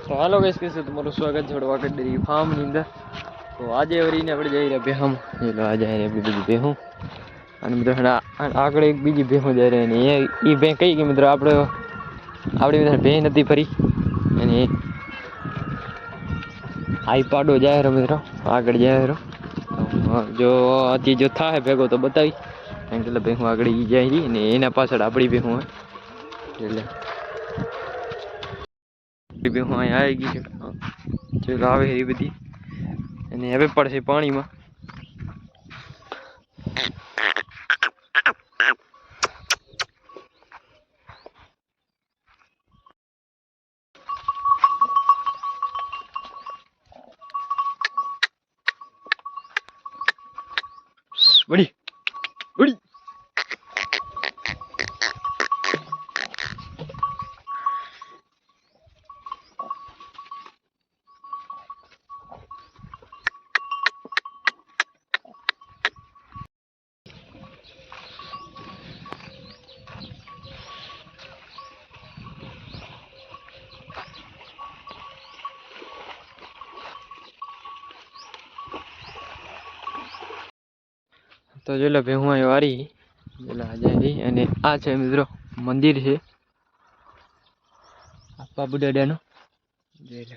તો હાલો ગાઈસ, કેસે તમારું સ્વાગત છે વાગડ ડેરી ફાર્મ ની અંદર। તો આજે વરીને આપણે જઈ રહ્યા બેહમ એટલે આજે આપણી બધી બેહું અને મિત્રો આગળ એક બીજી બેહું જઈ રહી ને એ બે કઈ કે મિત્રો આપણી બે નથી ફરી અને આઈ પાડો જાય રહ્યો મિત્રો આગળ જાય રહ્યો જો હજી જો થાય ભેગો તો બતાવી એટલે ભેહું આગળ ઈ જાય રહી ને એના પાછળ આપણી ભેહું હોય એટલે ભેહું અહીંયા આવી ગઈ છે ચલો આવે એ બધી અને હવે પડશે પાણીમાં। બડી બડી તો જો લે ભેહું અહીં વારી પેલા જાય અને આ છે મિત્રો મંદિર છે બાપુ દાદાનું જોઈ લે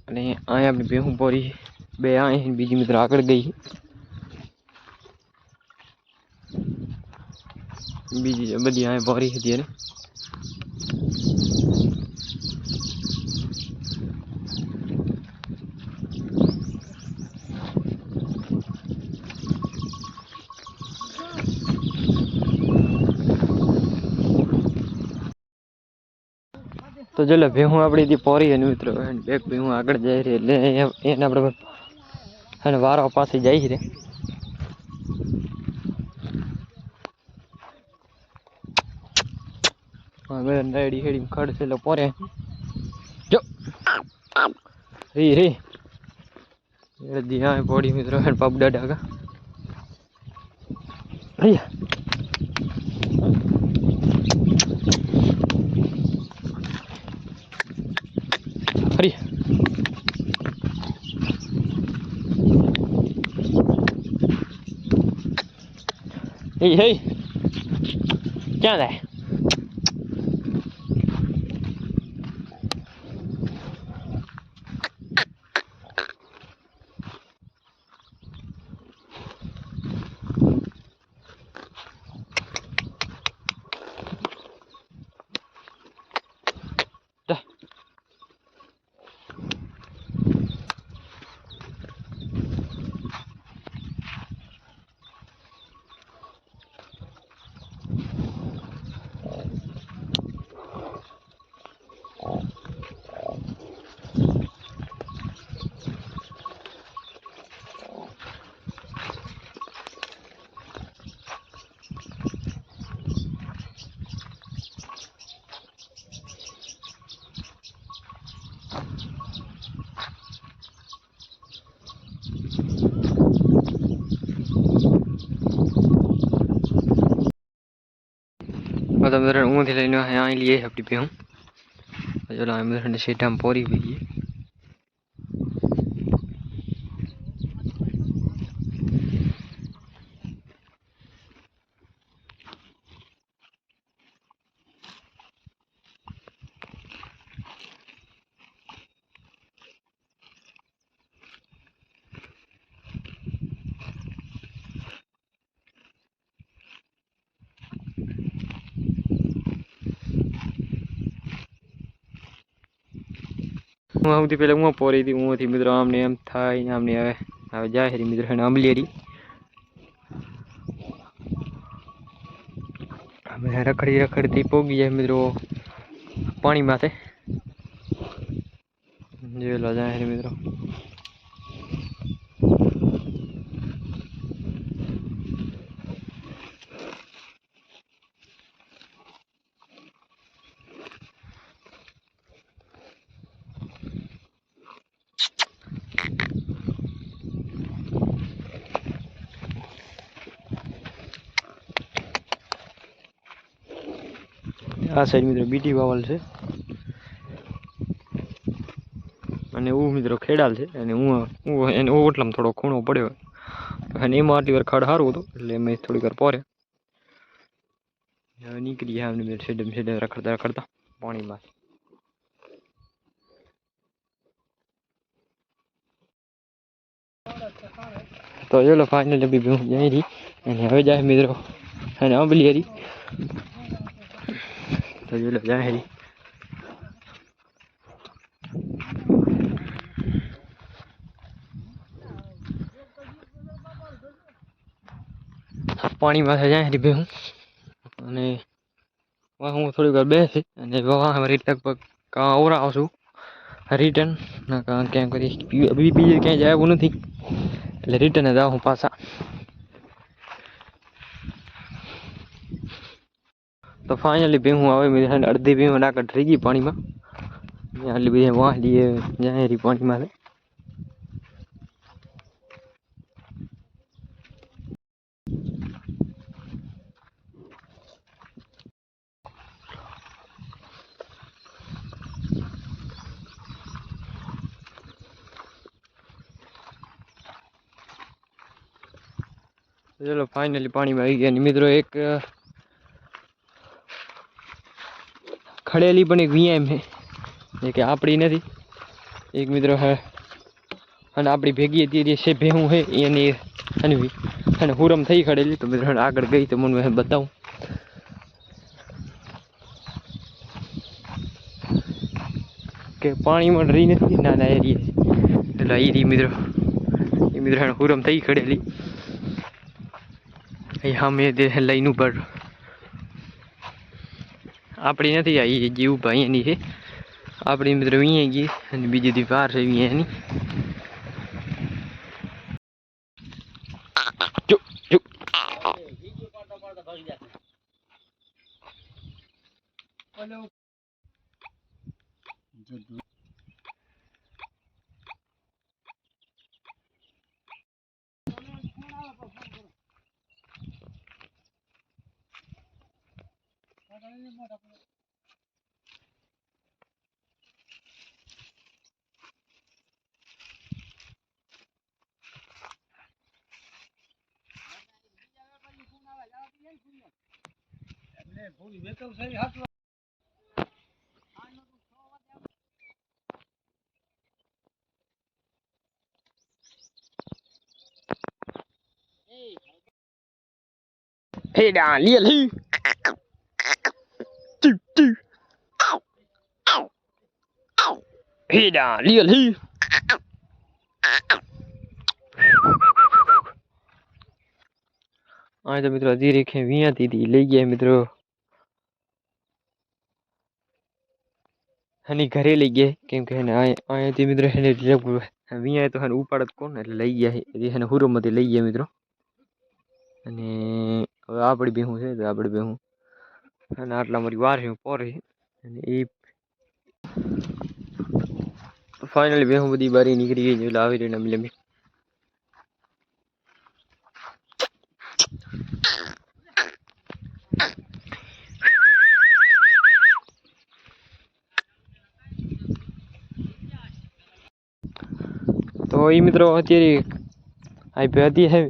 અને અહીંયા આપણી ભેહું પોરી બે અહીં બીજી મિત્રો આગળ ગઈ બીજી બધી અહીં પોરી હતી એને તો જો લે ભેહું આપણી હતી પોરી અને મિત્રો એક ભેહું આગળ જાય છે એટલે એને આપણે અને વારો પાસે જાય છે હવે રેડી હેડી ખડ છે એટલે પોરે જો રી રી એ દિયા પોડી મિત્રો પબ દાડા કા રી હરી એ હે ક્યાં જાય मतलब ऊँ थी लઈને અહીં લઈએ આપણી ભેહું ચલો અમે શેઠામાં પોરી ગઈએ હું આવતી પહેલા હું પોરી હતી હું થી મિત્રો આમને એમ થાય આમને હવે જાય હરી મિત્રો એને અમલેરી અમે રખડી રખડતી પોગી જાય મિત્રો પાણી માથે જોઈ લો જાય હરી મિત્રો આ સાઈડ મિત્રો બીટી વાવલ છે અને હું મિત્રો ખેડાલ છે અને હું એને ઓટલામાં થોડો ખૂણો પડ્યો અને એમાં આટલી વાર ખડ સારું હતું એટલે મેં થોડીક વાર પોરે નીકળી ગયા અમને સેડે રખડતા રખડતા પાણીમાં. તો ચલો ફાઇનલી બી હું જઈ રહી અને હવે જાય મિત્રો અને આંબલી હરી તો ચલો જાય હરી. પાણીમાં જાય હરી બે હું અને હું થોડીક વાર બેસી અને લગભગ ઓરા આવશું રિટર્ન ક્યાં કરી બીજે ક્યાંય જવું નથી એટલે રિટર્ન જ આવું પાછા. તો ફાઇનલી ભીહું આવે અડધી ભીહું નાકટ રહી ગઈ પાણીમાં આટલી બધી વાહલી જાય રહી પાણીમાં. ચલો ફાઇનલી પાણીમાં આવી ગયા મિત્રો. એક ખડેલી પણ એક વીએમ છે કે આપણી નથી એક મિત્રો હે અને આપણી ભેગી હતી છે ભેહું હે એની અને હુરમ થઈ ખડેલી. તો મિત્રો આગળ ગઈ તો મને બતાવું કે પાણીમાં રહી નથી નાના એરિયા એટલે એ રહી મિત્રો એ મિત્રો હુરમ થઈ ખડેલી સામે લાઈન ઉપર આપણી નથી આવી જે ઉભા અહીંયાની છે આપણી મિત્રો અહીંયા ગઈ અને બીજી દી વાર છે અહીંયાની. Hey down, Lil Hu. Hey down, Lil Hu. आज तो मित्रों धीरे खे विया थी ले गया मित्रों हनी घरे ले गए केम के आए आए थी मित्रों हने विया तो हन उपाड़त कोण એટલે લઈ ગયા છે હને હુરમતી લઈ ગયા મિત્રો અને હવે આપડી બેહું છે તો આપડી બેહું અને આટલા મારી વાર છે પોરે અને એ ફાઇનલી બેહું બધી બારી નીકળી ગઈ એટલે આવી રહીને લંબી. તો એ મિત્રો અત્યારે આ ભેતી હે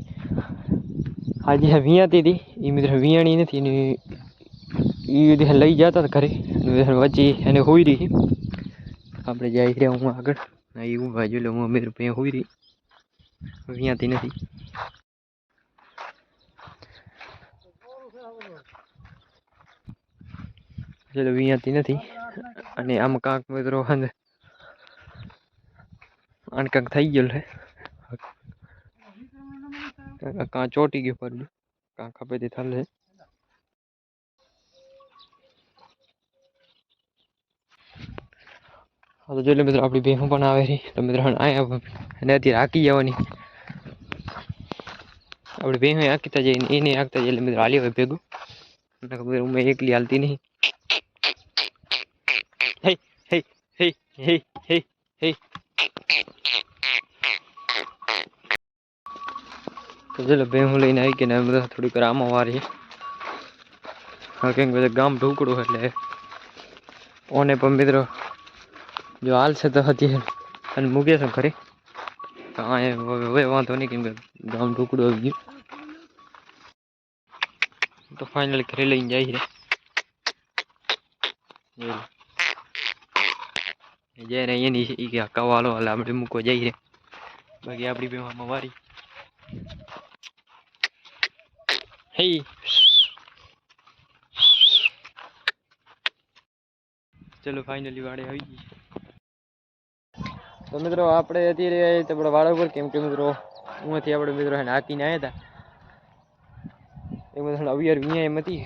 આજે વિયાતી હતી એ મિત્રો વિયાણી નથી ને એ લઈ જતા હતા ઘરે વચ્ચે એને હોઈ રહી આપણે જાય રહ્યા હું આગળ એ ઊભા જો એટલે હું મિત્રો ત્યાં હોઈ રહી વિયાતી નથી. ચલો વિયાતી નથી અને આમ કાંક મિત્રો હંદ અને કાંક થઈ ગયેલ છે કાં ચોટી ગયું પર કાં ખપે તે થલ છે. તો જો મિત્રો આપણી ભેહું પણ આવે રહી તો મિત્રો અહીંયા અને અત્યારે હાકી જવાની આપણે ભેહું હાંકતા જઈને એને હાંકતા જઈએ એટલે મિત્રો હાલી હોય ભેગું મેં એકલી હાલતી નહીં. હે હે હે હે હે હે તો ચલો ભેહું લઈને આવી કે બધા થોડીક આમાં વારી હા કેમ કે ગામ ઢોકળું એટલે ઓને પણ મિત્રો જો હાલશે તો હતી અને મૂકે છે ઘરે કાંઈ હવે વાંધો નહીં કેમ કે ગામ ઢોકળું આવી ગયું તો ફાઇનલ ઘરે લઈને જાય છે જયારે અહીંયાની કે કવાલો હાલ આપણે મૂકવા જઈએ બાકી આપણી બેવામાં વારી હે ચલો ફાઇનલી વાડે આવી ગઈ તો મિત્રો આપણે અત્યારે આપણે વાડા ઉપર કેમ કે મિત્રો અહીંયાથી આપણે મિત્રો હાકીને આવ્યા હતા એમાં અવિયાર વિયા એમ હતી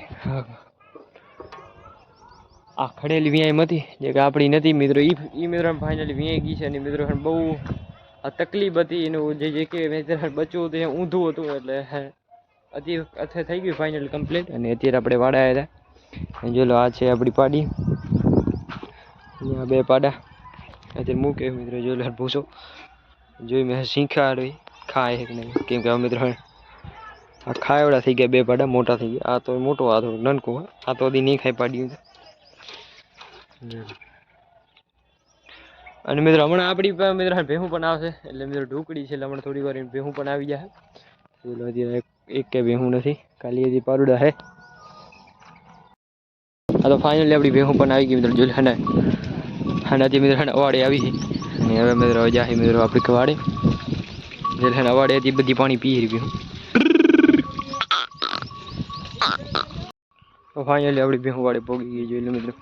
આ ખડેલી વિયા એમ હતી જે કે આપણી નથી મિત્રો એ મિત્રો ફાઇનલી વિયા ગઈ છે અને મિત્રો બહુ તકલીફ હતી એનું જે કે બચ્ચું હતું એ ઊંધું હતું એટલે અત્યારે થઈ ગયું ફાઇનલ કમ્પ્લીટ અને અત્યારે આપણે વાડા આવ્યા હતા જો લો આ છે આપણી પાડી બે પાડા અત્યારે મૂકે મિત્રો જો લો ભૂસો જોઈ મેં શીખાડ્યું ખાય કે નહીં કેમ કે મિત્રો આ ખાયવડા થઈ ગયા બે પાડા મોટા થઈ ગયા આ તો મોટો આ થોડું નનકો આ તો નહીં ખાઈ પાડ્યું અને મિત્રો હમણાં આપણી મિત્રો ભેહું પણ આવશે એટલે મિત્રો ઢોકળી છે એટલે હમણાં થોડી વાર ભેહું પણ આવી જાય અત્યારે એક કે ભેહું નથી ખાલી હજી પારુડા હે હા તો ફાઇનલી આપણી ભેહું પણ આવી ગઈ મિત્રો જોઈ ને હાનાથી મિત્રો અવાડે આવી છે અને હવે મિત્રો જાય મિત્રો આપણી વાડે એટલે અવાડે હતી બધી પાણી પી રહ્યું તો ફાઇનલી આપણી ભેહું વાડે પોગી ગઈ જોઈ લો મિત્રો